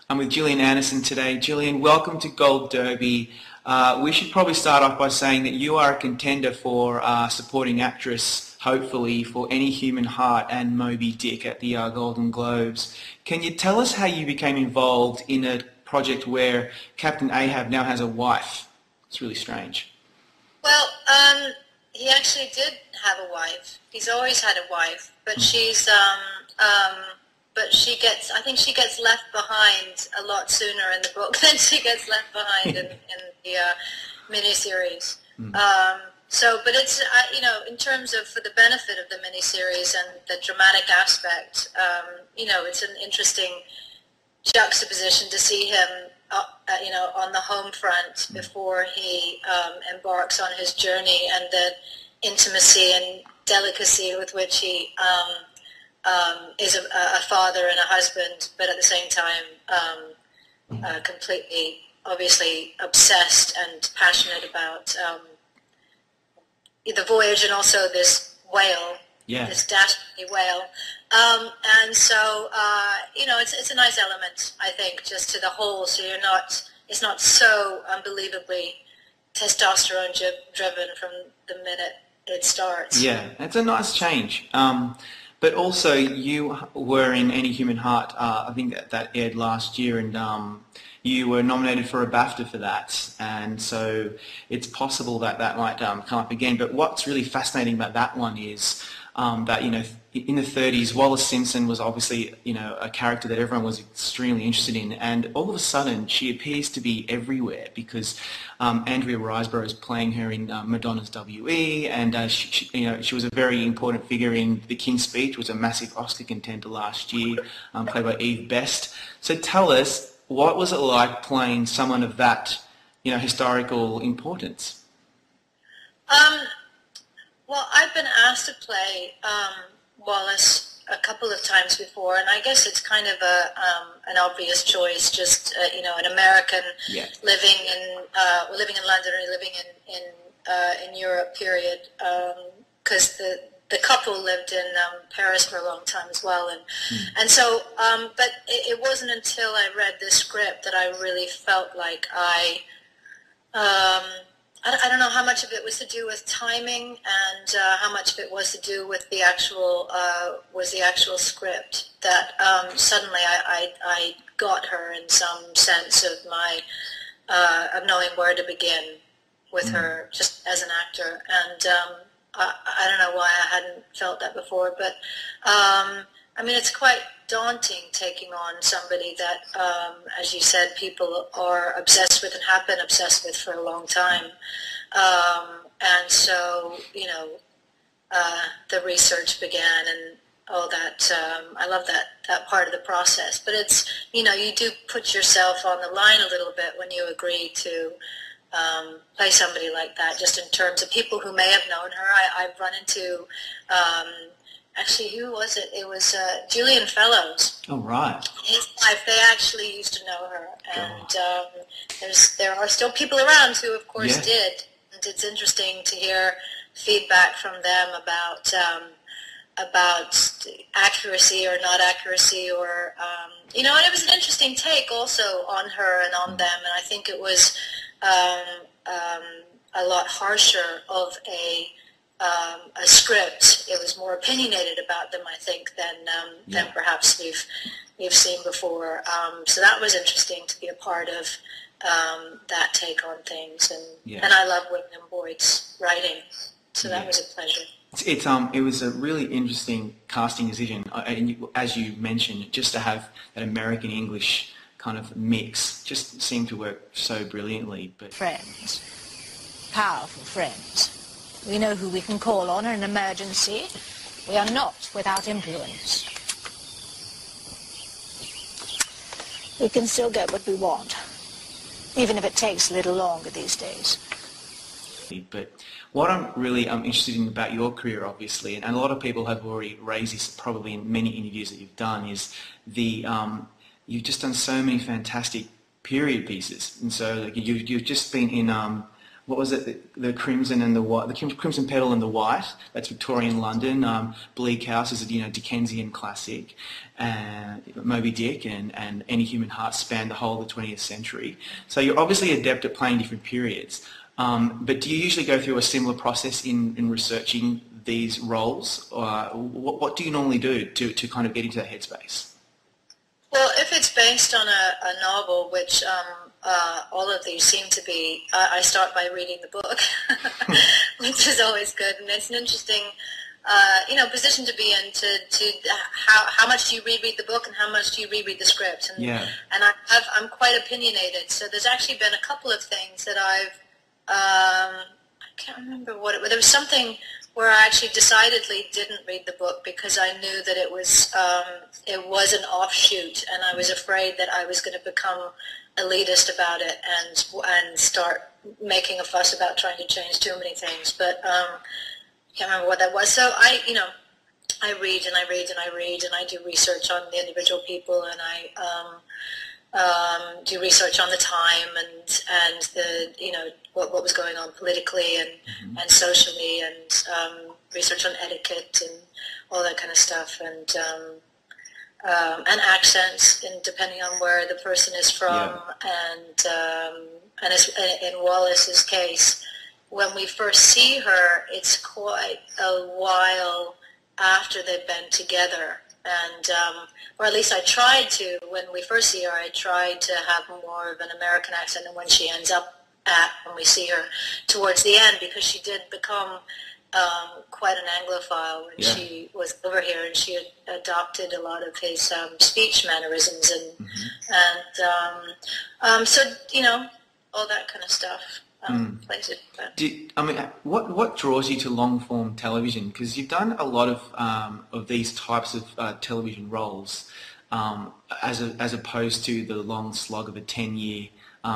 I'm with Gillian Anderson today. Gillian, welcome to Goldderby. We should probably start off by saying that you are a contender for supporting actress, hopefully, for Any Human Heart and Moby Dick at the Golden Globes. Can you tell us how you became involved in a project where Captain Ahab now has a wife? It's really strange. Well, he actually did have a wife. He's always had a wife, but I think she gets left behind a lot sooner in the book than she gets left behind in the miniseries. But it's, in terms of, for the benefit of the miniseries and the dramatic aspect, it's an interesting juxtaposition to see him, on the home front before he embarks on his journey, and the intimacy and delicacy with which he is a father and a husband, but at the same time completely, obviously, obsessed and passionate about the voyage and also this whale, this dastardly whale. And so, it's a nice element, I think, just to the whole, so it's not so unbelievably testosterone driven from the minute it starts. Yeah, it's a nice change. But also, you were in Any Human Heart, I think that aired last year, and you were nominated for a BAFTA for that, and so it's possible that that might come up again. But what's really fascinating about that one is that, in the 30s, Wallis Simpson was obviously, a character that everyone was extremely interested in, and all of a sudden she appears to be everywhere because Andrea Riseborough is playing her in Madonna's W.E., and she was a very important figure in The King's Speech, which was a massive Oscar contender last year, played by Eve Best. So tell us, what was it like playing someone of that, historical importance? Well, I've been asked to play Wallace a couple of times before, and I guess it's kind of an obvious choice. Just an American living in London or living in Europe. Period. Because the couple lived in Paris for a long time as well, and so. But it wasn't until I read the script that I really felt like I don't know how much of it was to do with timing and how much of it was to do with the actual script, that suddenly I got her in some sense of my of knowing where to begin with her just as an actor, and I don't know why I hadn't felt that before, but it's quite daunting taking on somebody that, as you said, people are obsessed with and have been obsessed with for a long time. And so, the research began and all that. I love that part of the process. But it's, you do put yourself on the line a little bit when you agree to play somebody like that, just in terms of people who may have known her. I've run into... Actually, who was it? It was Julian Fellows. Oh, right. His wife, they actually used to know her. And there are still people around who, of course, did. And it's interesting to hear feedback from them about accuracy or not accuracy, or, and it was an interesting take also on her and on them. And I think it was a lot harsher of a script. It was more opinionated about them, I think, than perhaps we've seen before. So that was interesting to be a part of that take on things, and I love William Boyd's writing, so that was a pleasure. It was a really interesting casting decision, and as you mentioned, just to have that American English kind of mix just seemed to work so brilliantly. But friends, powerful friends. We know who we can call on in an emergency. We are not without influence. We can still get what we want, even if it takes a little longer these days. But what I'm really interested in about your career, obviously, and a lot of people have already raised this probably in many interviews that you've done, is you've just done so many fantastic period pieces. And so you've just been in what was it? The Crimson and the White, the Crimson Petal and the White. That's Victorian London. Bleak House is a Dickensian classic. Moby Dick and Any Human Heart span the whole of the 20th century. So you're obviously adept at playing different periods. But do you usually go through a similar process in researching these roles? What do you normally do to kind of get into that headspace? Well, if it's based on a novel, which all of these seem to be, I start by reading the book, which is always good, and it's an interesting, position to be in. To how much do you reread the book, and how much do you reread the script? And Yeah. and I'm quite opinionated, so there's actually been a couple of things that I can't remember what there was something where I actually decidedly didn't read the book because I knew that it was an offshoot, and I was afraid that I was going to become elitist about it and start making a fuss about trying to change too many things. But I can't remember what that was. So I read and I read and I read, and I do research on the individual people, and I do research on the time and the what was going on politically and socially, and research on etiquette and all that kind of stuff, and accents, and depending on where the person is from, and in Wallace's case, when we first see her, it's quite a while after they've been together. And, or at least I tried to, when we first see her, I tried to have more of an American accent than when she ends up when we see her towards the end, because she did become quite an Anglophile when she was over here, and she had adopted a lot of his speech mannerisms and so, all that kind of stuff. Plays it. What draws you to long-form television? Because you've done a lot of these types of television roles, as opposed to the long slog of a 10-year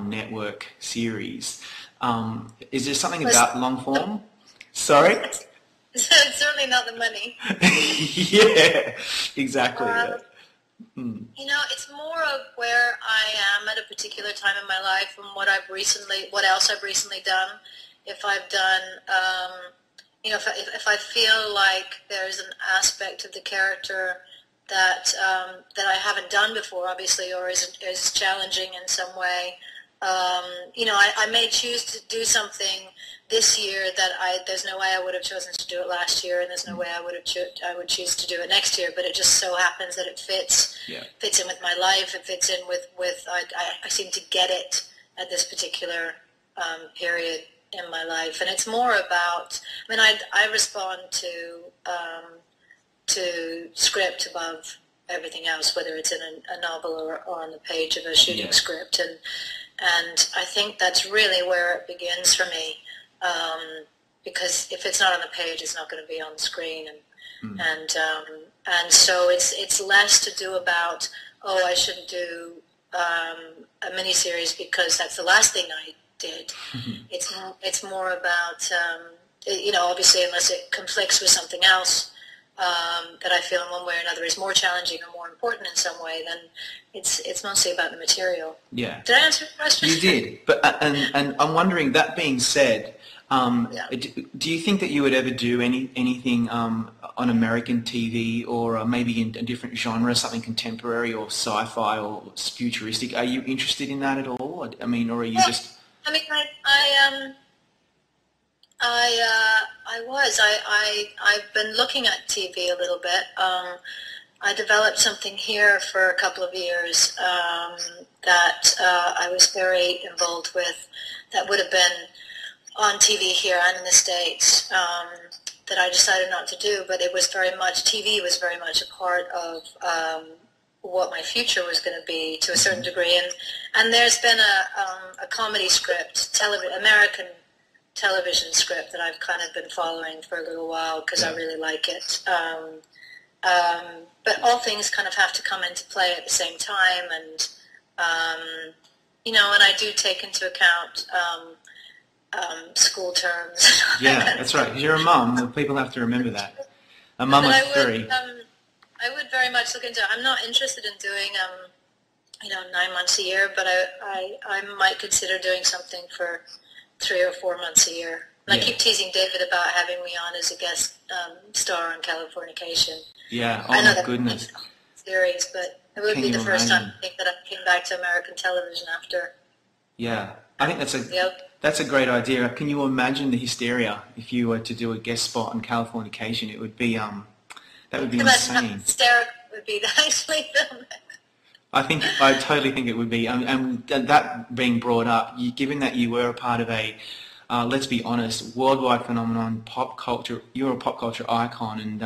network series. Is there something about long-form? Sorry? It's certainly not the money. Yeah, exactly. It's more of where I am at a particular time in my life, and what else I've recently done. If I've done, if I feel like there's an aspect of the character that I haven't done before, obviously, or is challenging in some way. I may choose to do something this year that there's no way I would have chosen to do it last year, and there's no way I would choose to do it next year. But it just so happens that it fits in with my life. It fits in with I seem to get it at this particular period in my life, and it's more about. I respond to script above everything else, whether it's in a novel or on the page of a shooting script, and I think that's really where it begins for me. Because if it's not on the page, it's not going to be on the screen, and so it's less to do about I shouldn't do a miniseries because that's the last thing I did. It's more about obviously, unless it conflicts with something else that I feel in one way or another is more challenging or more important in some way, then it's mostly about the material. Yeah. Did I answer your question? You did, but and I'm wondering. That being said, do you think that you would ever do anything on American TV, or maybe in a different genre, something contemporary or sci-fi or futuristic? Are you interested in that at all? Or are you just? I've been looking at TV a little bit. I developed something here for a couple of years that I was very involved with, that would have been on TV here and in the States, that I decided not to do, but TV was very much a part of what my future was going to be to a certain degree. And there's been a comedy script, American television script, that I've kind of been following for a little while because I really like it. But all things kind of have to come into play at the same time, and and I do take into account school terms. Yeah, that's right. 'Cause you're a mum. People have to remember that. A mum of three. I would very much look into it. I'm not interested in doing 9 months a year, but I might consider doing something for 3 or 4 months a year. And Yeah. I keep teasing David about having me on as a guest star on Californication. Yeah. I Oh know my that goodness. series, but it would Can be you the first time imagine? I think that I came back to American television after. Yeah. I think Yep. that's a great idea. Can you imagine the hysteria if you were to do a guest spot on Californication? It would be that would be Imagine how insane. hysterical it would be to actually film it. I totally think it would be, and that being brought up, given that you were a part of a, let's be honest, worldwide phenomenon, pop culture, you're a pop culture icon, and